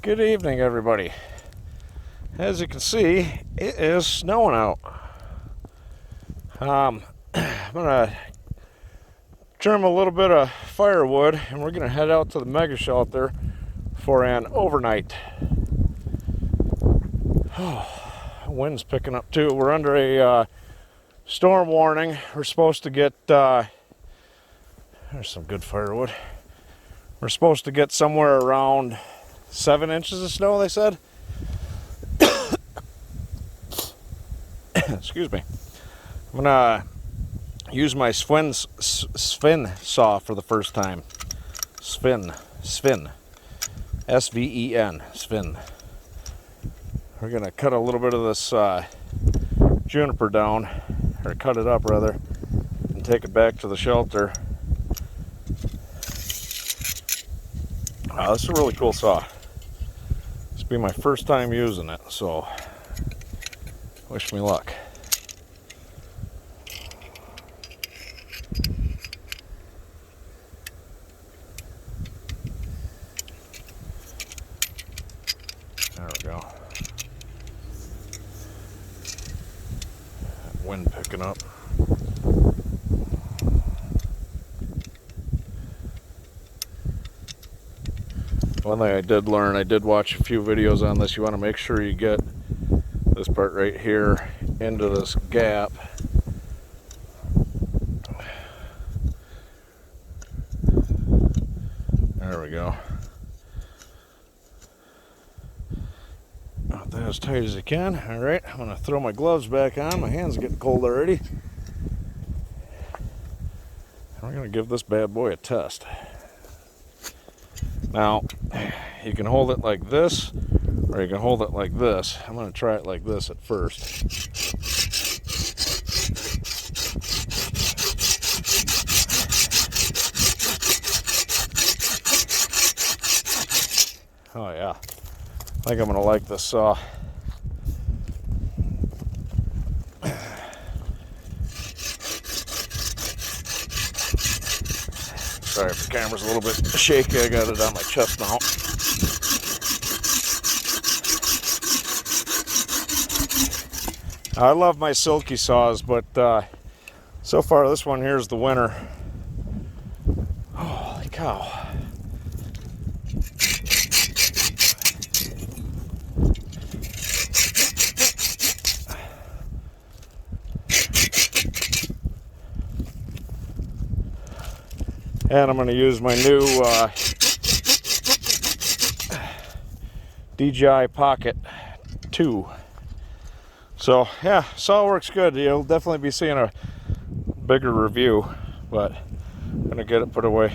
Good evening, everybody. As you can see, it is snowing out. I'm gonna trim a little bit of firewood and we're gonna head out to the mega shelter for an overnight. Wind's picking up too. We're under a storm warning. We're supposed to get there's some good firewood. We're supposed to get somewhere around 7 inches of snow, they said. Excuse me. I'm gonna use my Sven saw for the first time. Sven, S-V-E-N, Sven. We're gonna cut a little bit of this juniper down, or cut it up rather, and take it back to the shelter. This is a really cool saw. This will be my first time using it, so wish me luck. There we go. Wind picking up. One thing I did learn, I did watch a few videos on this. You want to make sure you get this part right here into this gap. There we go. Not that as tight as you can. Alright, I'm going to throw my gloves back on. My hands are getting cold already. We're going to give this bad boy a test. Now, you can hold it like this, or you can hold it like this. I'm going to try it like this at first. Oh yeah, I think I'm going to like this saw. Sorry if the camera's a little bit shaky, I got it on my chest mount. I love my silky saws, but so far this one here is the winner. Holy cow. And I'm going to use my new DJI Pocket 2. So yeah, saw works good. You'll definitely be seeing a bigger review, but I'm going to get it put away.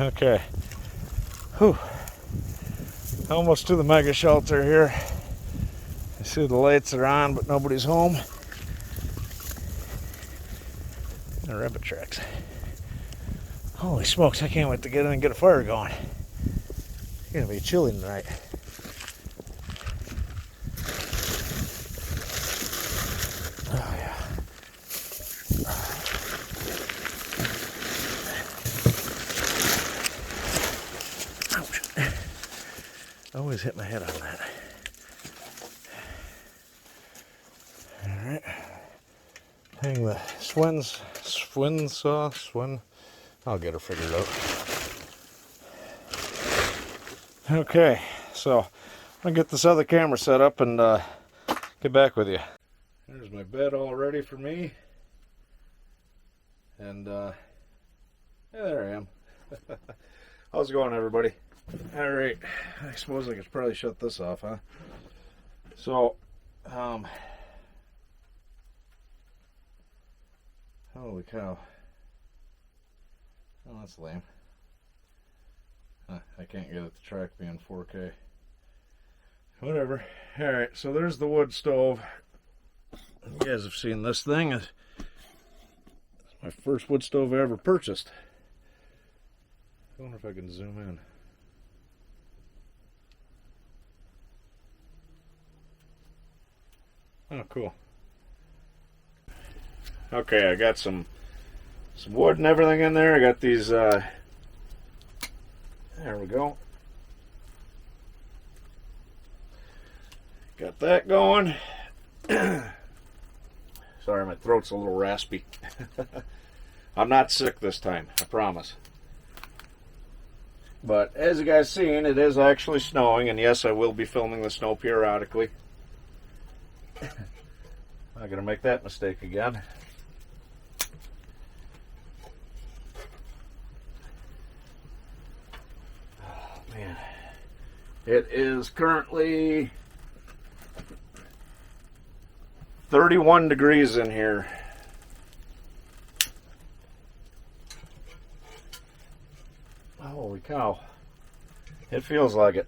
Okay, whew. Almost to the mega shelter here. I see the lights are on, but nobody's home. The rabbit tracks. Holy smokes, I can't wait to get in and get a fire going. It's gonna be chilly tonight. Oh yeah. I always hit my head on that. Alright. Hang the Swen saw. I'll get her figured out. Okay, so I'm gonna get this other camera set up and get back with you. There's my bed all ready for me. And yeah, there I am. How's it going, everybody? Alright, I suppose I could probably shut this off, huh? So Holy cow. Oh, that's lame. I can't get it to track me in 4K. Whatever. Alright, so there's the wood stove. You guys have seen this thing. It's my first wood stove I ever purchased. I wonder if I can zoom in. Oh, cool. Okay, I got some wood and everything in there. I got these, there we go. Got that going. Sorry, my throat's a little raspy. I'm not sick this time, I promise. But as you guys seen, it is actually snowing, and yes, I will be filming the snow periodically. I'm not gonna make that mistake again. Oh man, it is currently 31 degrees in here. Holy cow. It feels like it.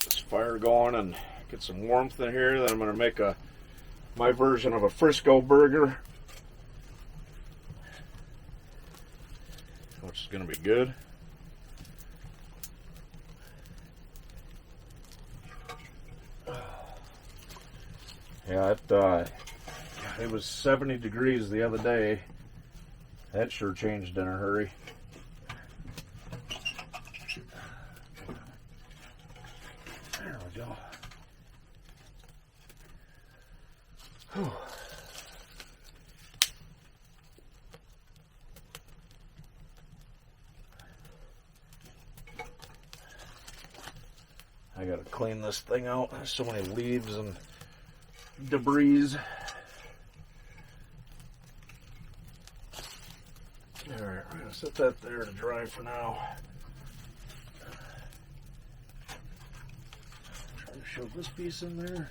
This fire going and get some warmth in here. Then I'm going to make my version of a fresco burger, which is going to be good. Yeah, it was 70 degrees the other day. That sure changed in a hurry. There we go. Whew. I gotta clean this thing out. There's so many leaves and debris. Alright, we're gonna set that there to dry for now. Try to shove this piece in there.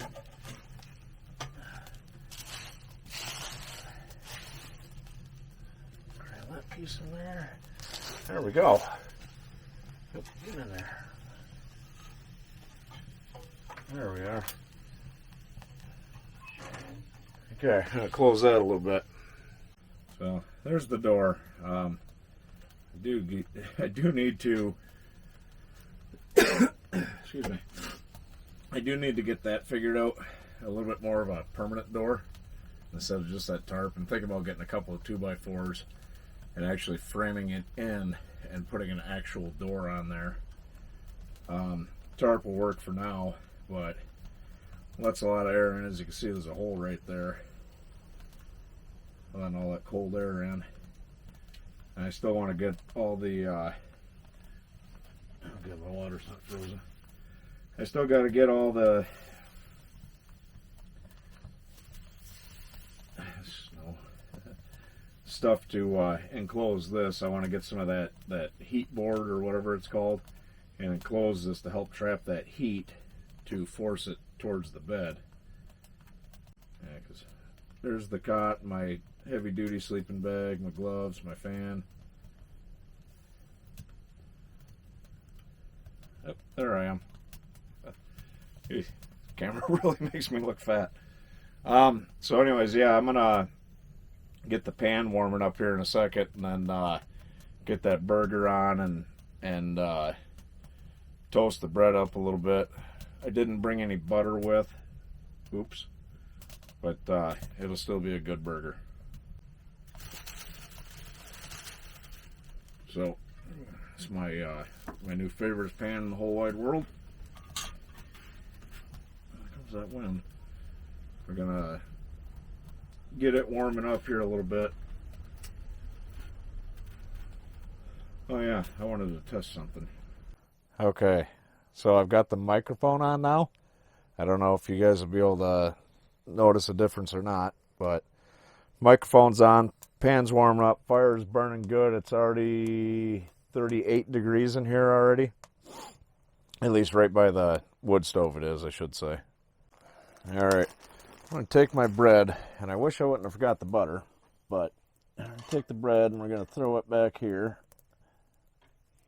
Grab that piece in there. There we go. Get in there. There we are. Okay, I'm gonna close that a little bit. So there's the door. I do need to. Excuse me. I do need to get that figured out. A little bit more of a permanent door instead of just that tarp. I'm thinking about getting a couple of 2x4s and actually framing it in and putting an actual door on there. Tarp will work for now, but lets a lot of air in. As you can see, there's a hole right there. Letting all that cold air in. And I still want to get all the oh god, my water's not frozen. I still got to get all the snow stuff to enclose this. I want to get some of that heat board or whatever it's called and enclose this to help trap that heat to force it towards the bed. Yeah, 'cause there's the cot, my heavy duty sleeping bag, my gloves, my fan. Yep, there I am. The camera really makes me look fat. So anyways, yeah, I'm gonna get the pan warming up here in a second, and then get that burger on and toast the bread up a little bit. I didn't bring any butter with. Oops. But it'll still be a good burger. So it's my my new favorite pan in the whole wide world. Here comes that wind. We're gonna get it warming up here a little bit. Oh yeah, I wanted to test something. Okay, so I've got the microphone on now. I don't know if you guys will be able to notice a difference or not, but Microphone's on, pan's warming up, fire's burning good. It's already 38 degrees in here already. At least right by the wood stove it is, I should say. All right, I'm going to take my bread, and I wish I wouldn't have forgot the butter, but take the bread and we're going to throw it back here.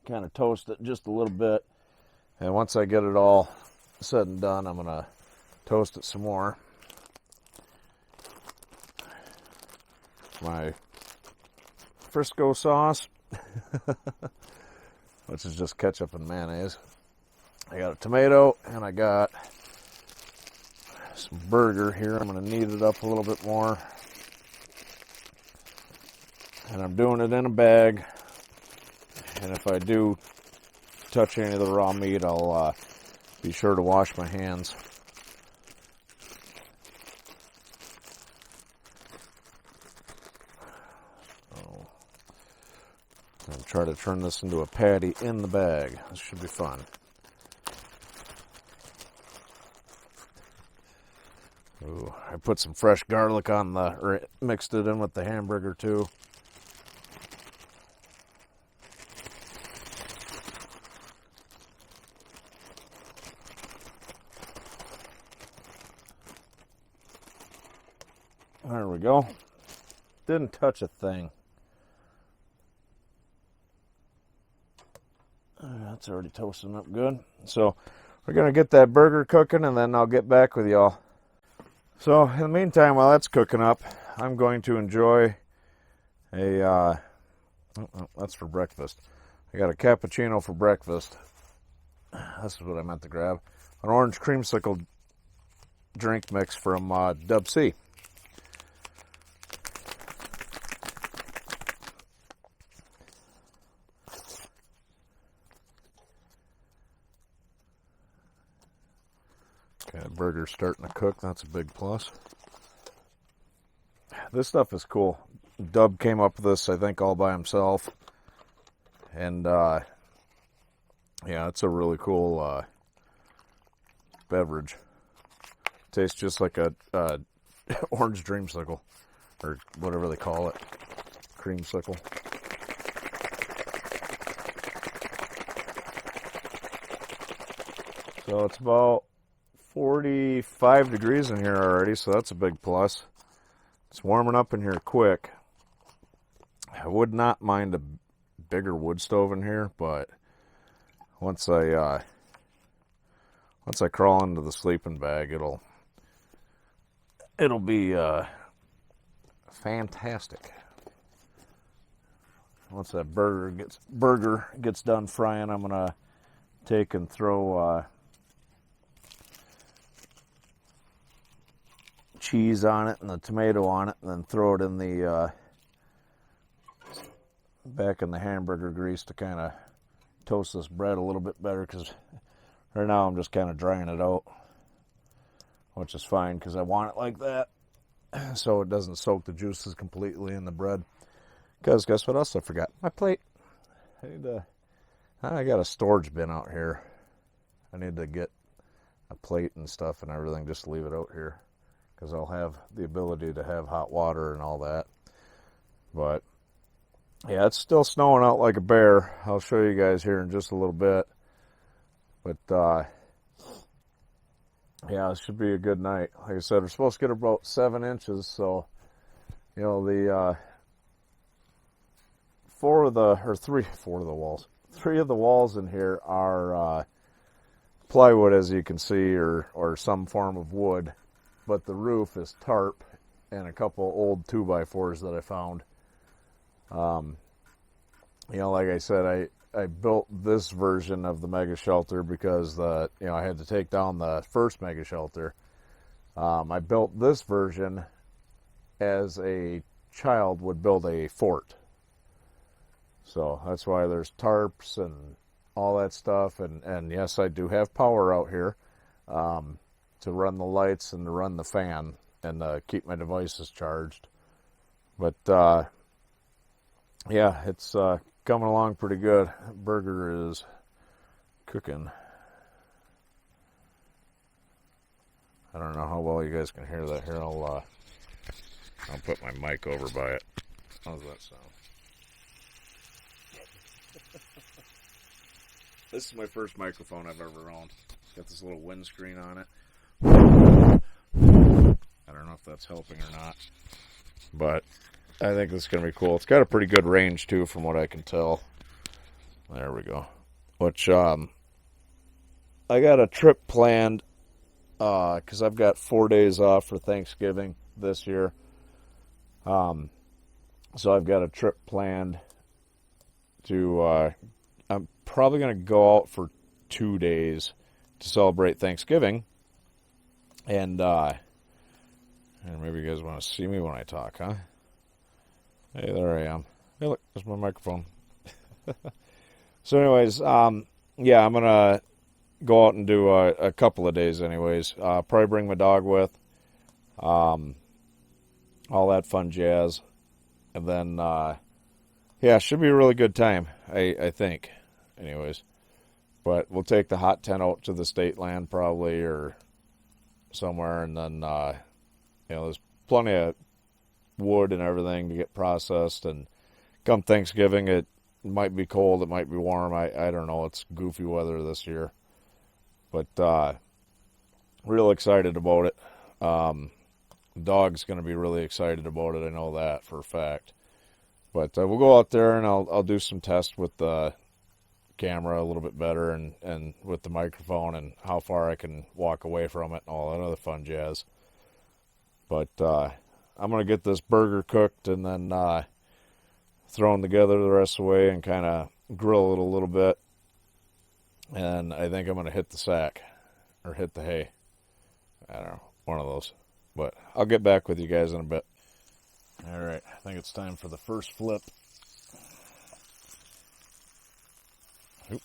Kind of toast it just a little bit. And once I get it all said and done, I'm going to toast it some more. My Frisco sauce, which is just ketchup and mayonnaise. I got a tomato and I got some burger here. I'm going to knead it up a little bit more. And I'm doing it in a bag. And if I do touch any of the raw meat, I'll be sure to wash my hands. So, I'll try to turn this into a patty in the bag. This should be fun. Ooh, I put some fresh garlic on or mixed it in with the hamburger too. There we go. Didn't touch a thing. That's already toasting up good. So we're going to get that burger cooking and then I'll get back with y'all. So in the meantime, while that's cooking up, I'm going to enjoy that's for breakfast. I got a cappuccino for breakfast. This is what I meant to grab. An orange creamsicle drink mix from Dub C. Okay, burger's starting to cook. That's a big plus. This stuff is cool. Dub came up with this, I think, all by himself. And, yeah, it's a really cool beverage. Tastes just like a orange dreamsicle, or whatever they call it. Creamsicle. So it's about 45 degrees in here already, so that's a big plus. It's warming up in here quick. I would not mind a bigger wood stove in here, but once I crawl into the sleeping bag, it'll be fantastic. Once that burger gets done frying, I'm gonna take and throw cheese on it and the tomato on it, and then throw it in the back in the hamburger grease to kind of toast this bread a little bit better, because right now I'm just kind of drying it out, which is fine because I want it like that so it doesn't soak the juices completely in the bread. Because guess what else I forgot? My plate. I got a storage bin out here. I need to get a plate and stuff and everything, just leave it out here, because I'll have the ability to have hot water and all that. But yeah, it's still snowing out like a bear. I'll show you guys here in just a little bit. But yeah, this should be a good night. Like I said, we're supposed to get about 7 inches, so you know, the three of the walls in here are plywood, as you can see, or some form of wood. But the roof is tarp and a couple old 2x4s that I found. You know, like I said, I built this version of the mega shelter because I had to take down the first mega shelter. I built this version as a child would build a fort. So that's why there's tarps and all that stuff. And yes, I do have power out here to run the lights and to run the fan and keep my devices charged. But yeah, it's coming along pretty good. Burger is cooking. I don't know how well you guys can hear that. Here, I'll I'll put my mic over by it. How's that sound? This is my first microphone I've ever owned. Got this little windscreen on it. I don't know if that's helping or not, but I think this is going to be cool. It's got a pretty good range too, from what I can tell. There we go. Which, I got a trip planned, because I've got 4 days off for Thanksgiving this year. So I've got a trip planned to, I'm probably going to go out for 2 days to celebrate Thanksgiving. And maybe you guys want to see me when I talk, huh? Hey, there I am. Hey, look, there's my microphone. So anyways, yeah, I'm going to go out and do a couple of days anyways. Probably bring my dog with. All that fun jazz. And then, yeah, should be a really good time, I think. Anyways. But we'll take the hot tent out to the state land probably, or somewhere. And then, there's plenty of wood and everything to get processed. And come Thanksgiving, it might be cold, it might be warm. I don't know. It's goofy weather this year. But real excited about it. Dog's going to be really excited about it. I know that for a fact. But we'll go out there and I'll do some tests with the camera a little bit better, and with the microphone, and how far I can walk away from it and all that other fun jazz. But I'm going to get this burger cooked and then thrown together the rest of the way and kind of grill it a little bit. And I think I'm going to hit the sack or hit the hay. I don't know, one of those. But I'll get back with you guys in a bit. All right, I think it's time for the first flip. Oop.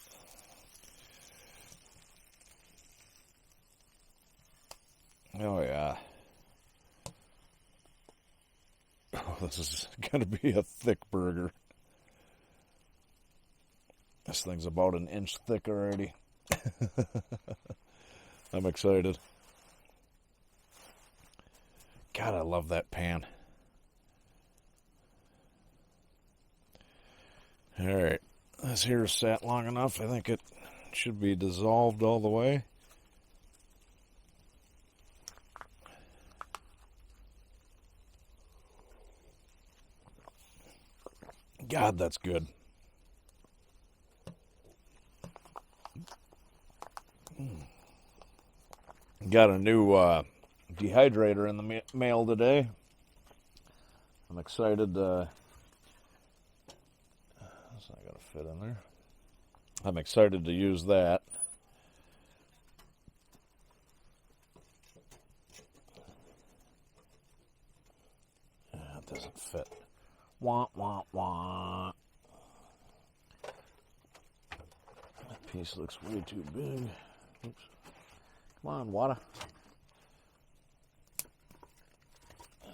Oh, yeah. Oh, this is going to be a thick burger. This thing's about an inch thick already. I'm excited. God, I love that pan. All right, this here sat long enough. I think it should be dissolved all the way. God, that's good. Got a new dehydrator in the mail today. I'm excited to... That's not going to fit in there. I'm excited to use that. It doesn't fit. Wah, wah, wah. That piece looks way too big. Oops. Come on, water.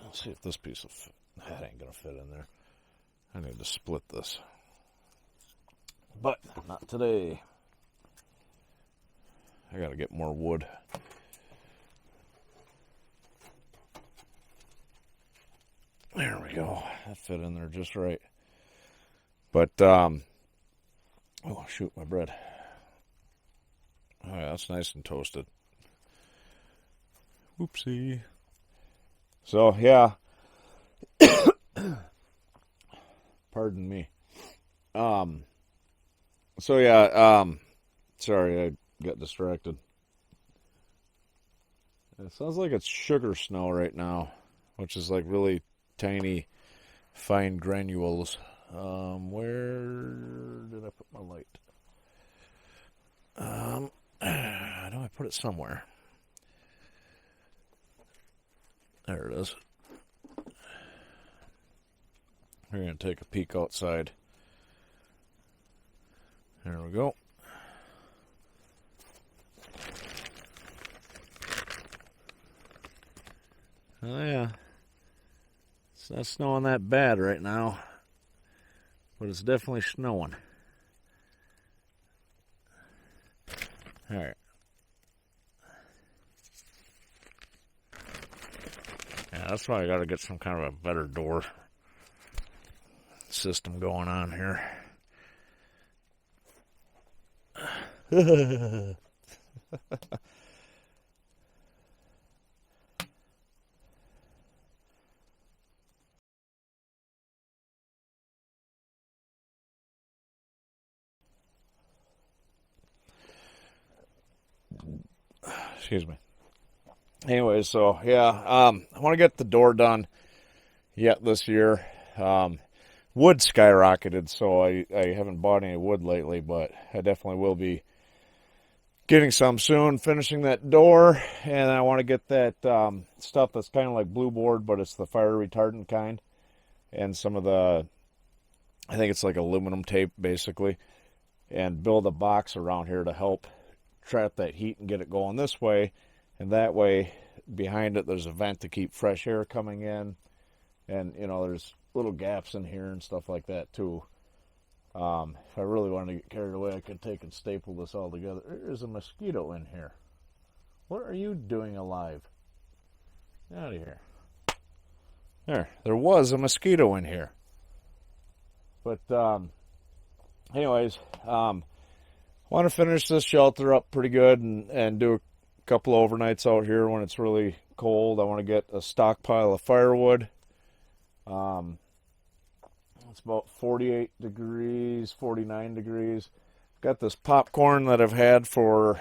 Let's see if this piece will fit. That ain't going to fit in there. I need to split this. But not today. I got to get more wood. There we go. That fit in there just right. But, oh, shoot, my bread. Oh, yeah, that's nice and toasted. Whoopsie. So, yeah. Pardon me. So, yeah, sorry, I got distracted. It sounds like it's sugar snow right now, which is like really tiny, fine granules. Where did I put my light? I know I put it somewhere. There it is. We're going to take a peek outside. There we go. Oh, yeah. It's not snowing that bad right now, but it's definitely snowing. All right. Yeah, that's why I got to get some kind of a better door system going on here. Excuse me. Anyway, so yeah, I want to get the door done yet this year. Wood skyrocketed, so I haven't bought any wood lately, but I definitely will be getting some soon, finishing that door, and I want to get that stuff that's kind of like blue board, but it's the fire retardant kind, and some of the, I think it's like aluminum tape, basically, and build a box around here to help trap that heat and get it going this way. And that way, behind it, there's a vent to keep fresh air coming in. And, you know, there's little gaps in here and stuff like that, too. If I really wanted to get carried away, I could take and staple this all together. There's a mosquito in here. What are you doing alive? Get out of here. There was a mosquito in here. But, anyways, want to finish this shelter up pretty good and do a couple of overnights out here when it's really cold. I want to get a stockpile of firewood. It's about 48 degrees, 49 degrees. Got this popcorn that I've had for,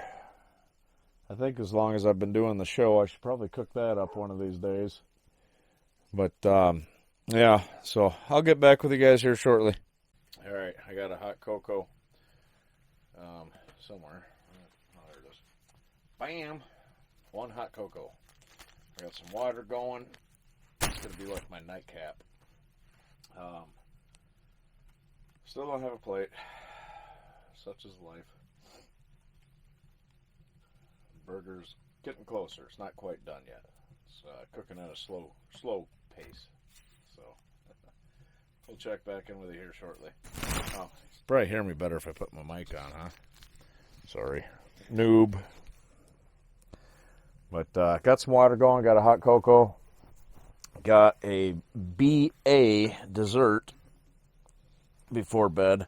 I think, as long as I've been doing the show. I should probably cook that up one of these days. But, yeah, so I'll get back with you guys here shortly. All right, I got a hot cocoa somewhere. Oh, there it is. Bam! One hot cocoa. I got some water going. It's going to be like my nightcap. Still don't have a plate. Such is life. Burger's getting closer. It's not quite done yet. It's cooking at a slow pace. So we'll check back in with you here shortly. Oh, probably hear me better if I put my mic on, huh? Sorry. Noob. But got some water going, got a hot cocoa, got a BA dessert before bed.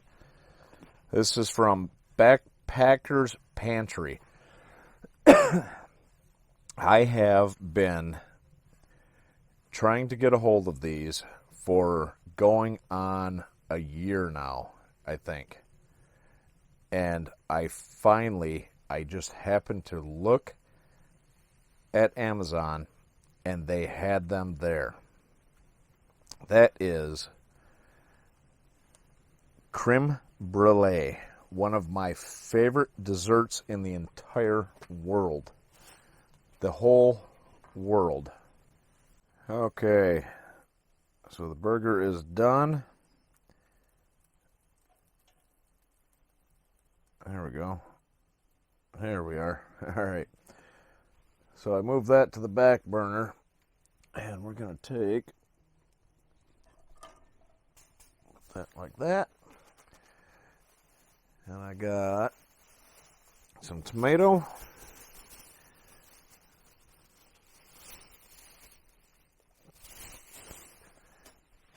This is from Backpacker's Pantry. I have been trying to get a hold of these for going on a year now, I think. And I just happened to look at Amazon and they had them there. That is creme brulee, one of my favorite desserts in the entire world. The whole world. Okay, so the burger is done. There we go. There we are. All right. So I moved that to the back burner, and we're going to take that like that. And I got some tomato.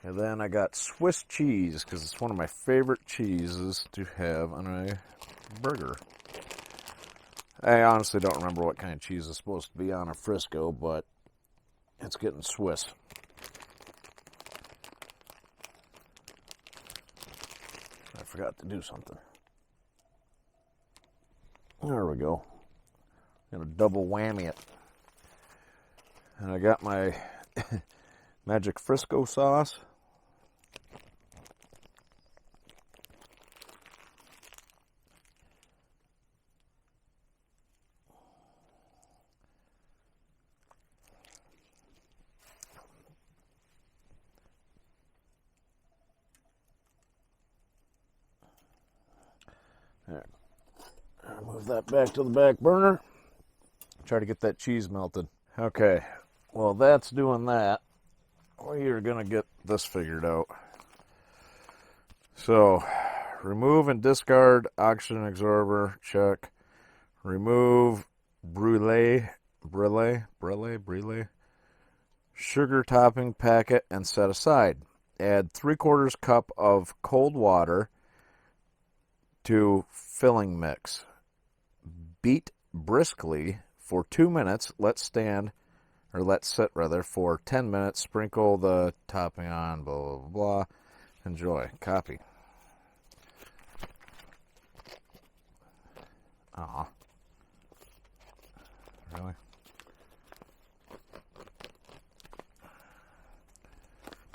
And then I got Swiss cheese, because it's one of my favorite cheeses to have on a burger. I honestly don't remember what kind of cheese is supposed to be on a Frisco, but it's getting Swiss. I forgot to do something. There we go. I'm going to double whammy it. And I got my magic Frisco sauce. Alright, I'll move that back to the back burner. Try to get that cheese melted. Okay, well that's doing that. We are going to get this figured out. So, remove and discard oxygen absorber, check. Remove brulee, sugar topping packet and set aside. Add 3/4 cup of cold water to filling mix. Beat briskly for 2 minutes. Let sit for 10 minutes. Sprinkle the topping on, blah, blah, blah. Enjoy. Copy. Aw. Really?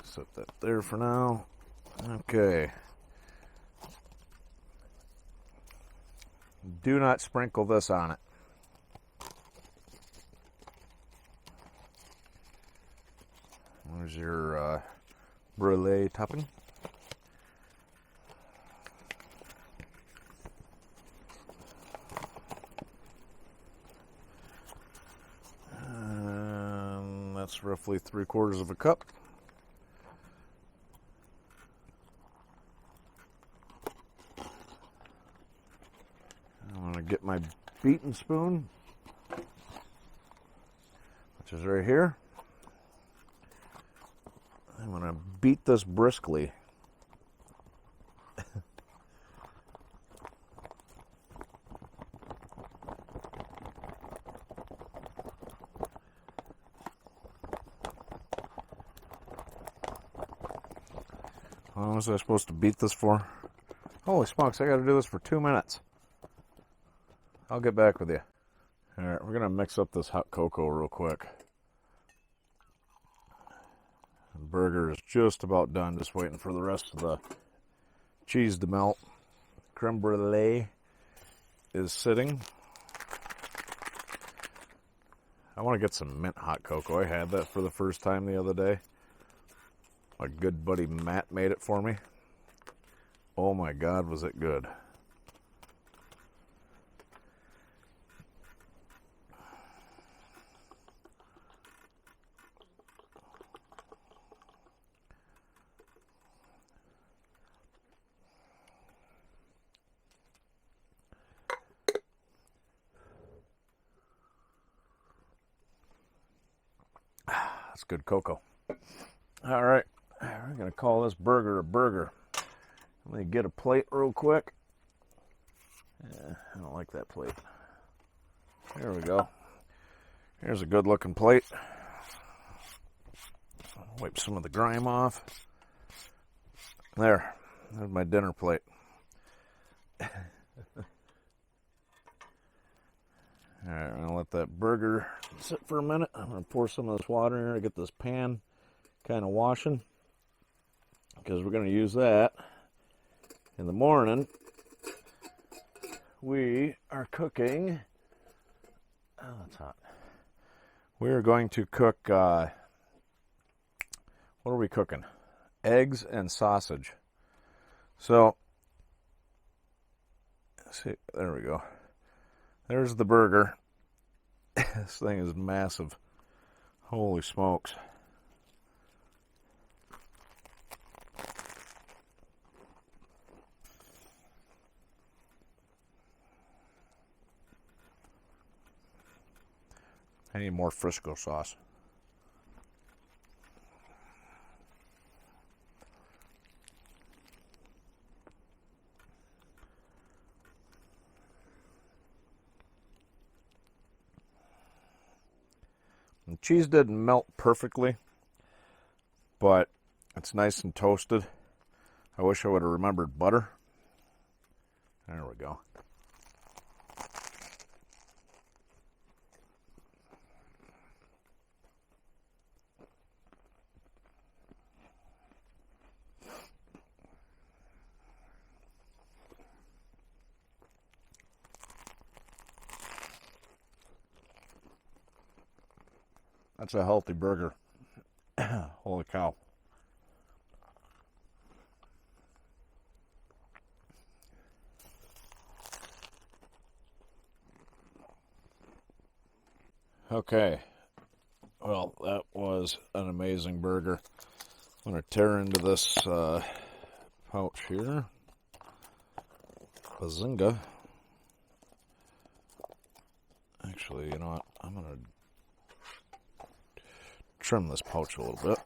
Set that there for now. Okay. Do not sprinkle this on it. There's your brulee topping. And that's roughly 3/4 of a cup. I'm going to get my beating spoon, which is right here. I'm going to beat this briskly. How long was I supposed to beat this for? Holy smokes, I got to do this for 2 minutes. I'll get back with you. All right, we're going to mix up this hot cocoa real quick. The burger is just about done, just waiting for the rest of the cheese to melt. Creme brulee is sitting. I want to get some mint hot cocoa. I had that for the first time the other day. My good buddy Matt made it for me. Oh my God, was it good. That's good cocoa. All right, we're going to call this burger a burger. Let me get a plate real quick. I don't like that plate. There we go. Here's a good looking plate. Wipe some of the grime off. There's my dinner plate. Alright, I'm going to let that burger sit for a minute. I'm going to pour some of this water in here to get this pan kind of washing, because we're going to use that in the morning. We are cooking. Oh, that's hot. We are going to cook, what are we cooking? Eggs and sausage. So, see, there we go. There's the burger. This thing is massive. Holy smokes. I need more Frisco sauce. The cheese didn't melt perfectly, but it's nice and toasted. I wish I would have remembered butter. There we go. That's a healthy burger. Holy cow. Okay. Well, that was an amazing burger. I'm going to tear into this pouch here. Bazinga. Actually, you know what? I'm going to trim this pouch a little bit.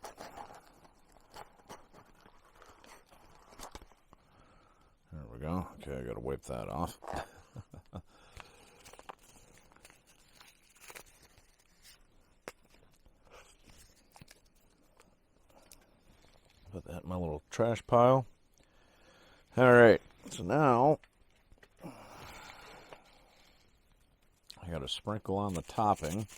There we go. Okay, I got to wipe that off. Put that in my little trash pile. All right, so now I got to sprinkle on the topping.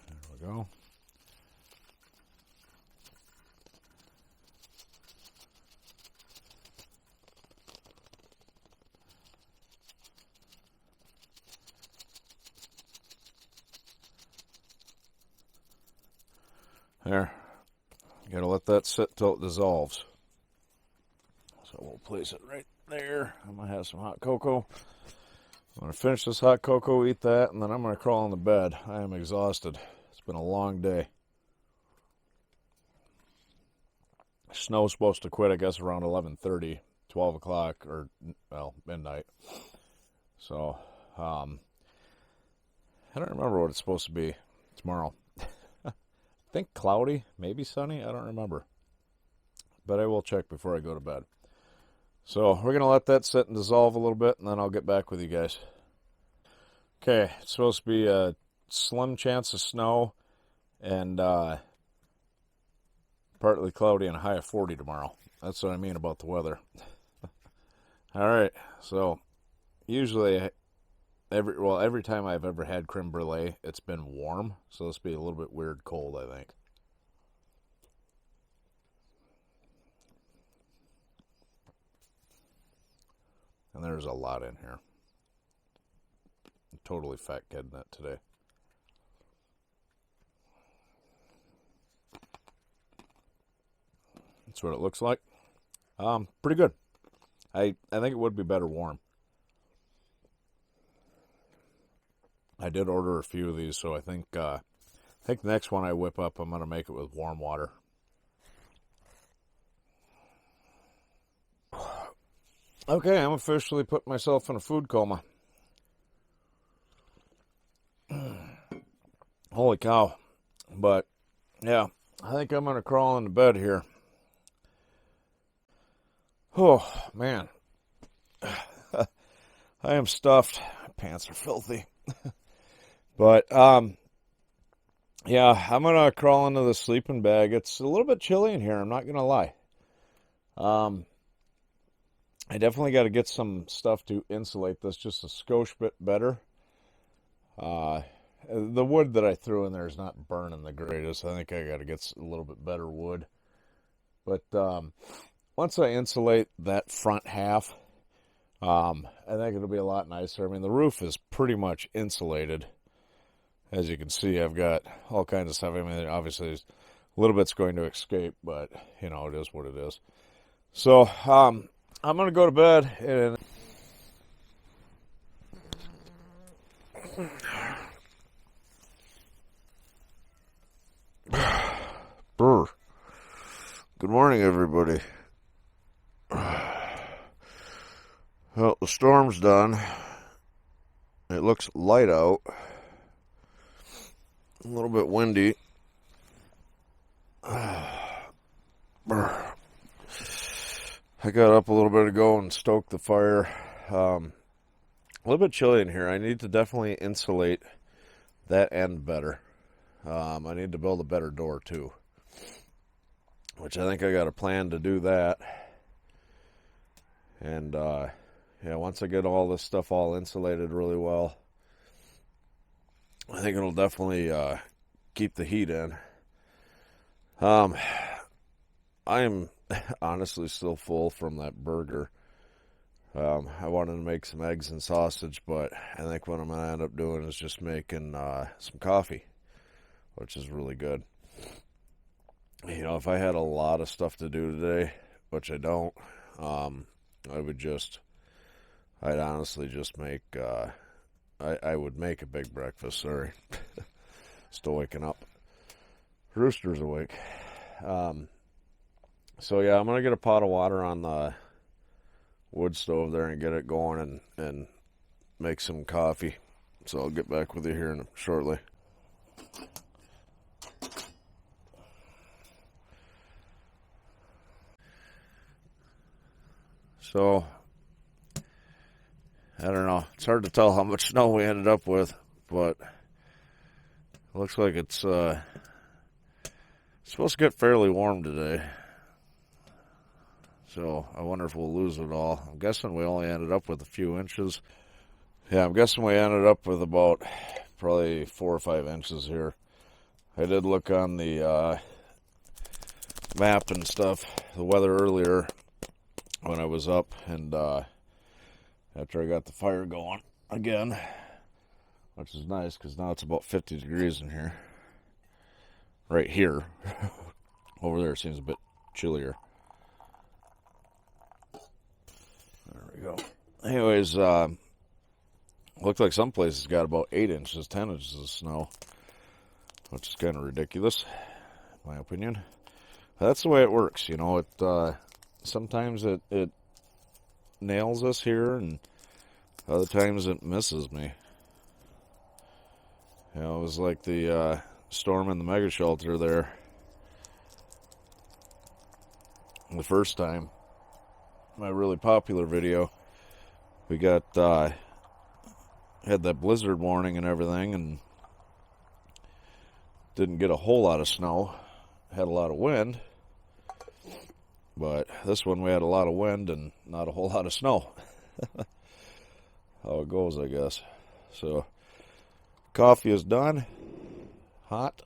There we go. There. You gotta let that sit till it dissolves. So we'll place it right there. I'm gonna have some hot cocoa. I'm gonna finish this hot cocoa, eat that, and then I'm gonna crawl in the bed. I am exhausted. It's been a long day. Snow's supposed to quit, I guess, around 11:30, 12 o'clock, or, well, midnight. So, I don't remember what it's supposed to be tomorrow. I think cloudy, maybe sunny, I don't remember. But I will check before I go to bed. So we're going to let that sit and dissolve a little bit, and then I'll get back with you guys. Okay, it's supposed to be a slim chance of snow, and partly cloudy and a high of 40 tomorrow. That's what I mean about the weather. All right, so usually every time I've ever had creme brulee, it's been warm, so this will be a little bit weird cold, I think. And there's a lot in here. I'm totally fat kidding it today. That's what it looks like. Pretty good. I think it would be better warm. I did order a few of these, so I think the next one I whip up, I'm going to make it with warm water. Okay, I'm officially putting myself in a food coma. Holy cow. But, yeah, I think I'm going to crawl into bed here. Oh, man. I am stuffed. My pants are filthy. But, yeah, I'm going to crawl into the sleeping bag. It's a little bit chilly in here, I'm not going to lie. I definitely got to get some stuff to insulate this just a skosh bit better. The wood that I threw in there is not burning the greatest. I think I got to get a little bit better wood. But once I insulate that front half, I think it'll be a lot nicer. I mean, the roof is pretty much insulated. As you can see, I've got all kinds of stuff. I mean, obviously, a little bit's going to escape, but, you know, it is what it is. So, I'm going to go to bed and... Good morning, everybody. Well, the storm's done. It looks light out. A little bit windy. I got up a little bit ago and stoked the fire. A little bit chilly in here. I need to definitely insulate that end better. I need to build a better door too, which I think I got a plan to do that. And yeah, once I get all this stuff all insulated really well, I think it'll definitely keep the heat in. I am honestly still full from that burger. I wanted to make some eggs and sausage, but I think what I'm going to end up doing is just making some coffee, which is really good. You know, if I had a lot of stuff to do today, which I don't, I'd honestly just make, I would make a big breakfast, sorry. Still waking up. Rooster's awake. So yeah, I'm gonna get a pot of water on the wood stove there and get it going and make some coffee. So I'll get back with you here shortly. So I don't know. It's hard to tell how much snow we ended up with, but it looks like it's supposed to get fairly warm today. So I wonder if we'll lose it all. I'm guessing we only ended up with a few inches. Yeah, I'm guessing we ended up with about probably 4 or 5 inches here. I did look on the map and stuff, the weather earlier when I was up, and after I got the fire going again, which is nice because now it's about 50 degrees in here. Right here. Over there seems a bit chillier. There we go. Anyways, looked like some places got about 8 inches, 10 inches of snow, which is kind of ridiculous, in my opinion. That's the way it works, you know. It sometimes it nails us here, and other times it misses me. You know, it was like the storm in the mega shelter there the first time. My really popular video, we got had that blizzard warning and everything, and didn't get a whole lot of snow. Had a lot of wind, but this one we had a lot of wind and not a whole lot of snow. How it goes, I guess. So coffee is done, hot.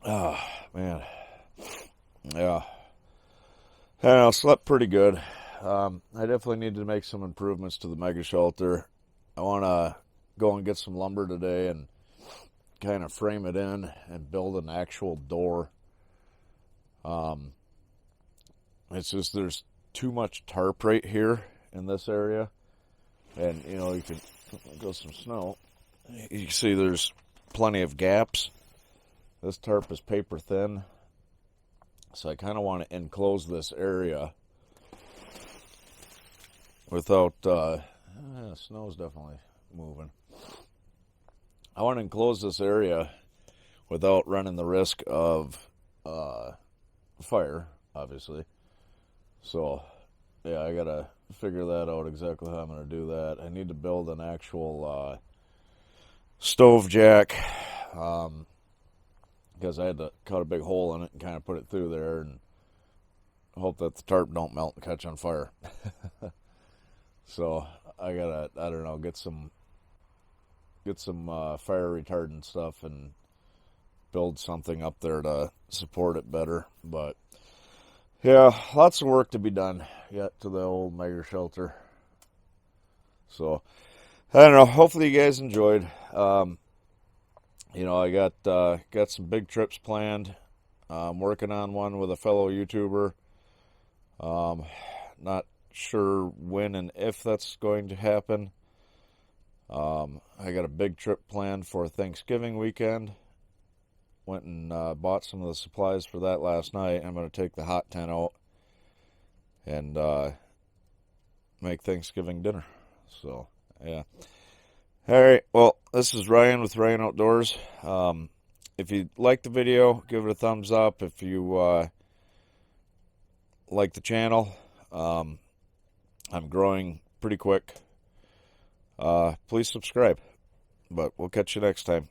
Oh man, yeah. I don't know, slept pretty good. I definitely need to make some improvements to the mega shelter. I want to go and get some lumber today and kind of frame it in and build an actual door. It's just there's too much tarp right here in this area, and you know, you can go some snow. You can see there's plenty of gaps. This tarp is paper thin, so I kind of want to enclose this area without snow's definitely moving. I want to enclose this area without running the risk of fire, obviously. So yeah, I gotta figure that out exactly how I'm gonna do that. I need to build an actual stove jack, because I had to cut a big hole in it and kind of put it through there and hope that the tarp don't melt and catch on fire. So I gotta, I don't know, get some fire retardant stuff and build something up there to support it better. But yeah, lots of work to be done yet to the old mega shelter. So I don't know, hopefully you guys enjoyed. You know, I got some big trips planned. I'm working on one with a fellow YouTuber. Not sure when and if that's going to happen. I got a big trip planned for Thanksgiving weekend. Went and bought some of the supplies for that last night. I'm going to take the hot tent out and make Thanksgiving dinner. So, yeah. All right, well, this is Ryan with Ryan Outdoors. If you like the video, give it a thumbs up. If you like the channel, I'm growing pretty quick. Please subscribe. But we'll catch you next time.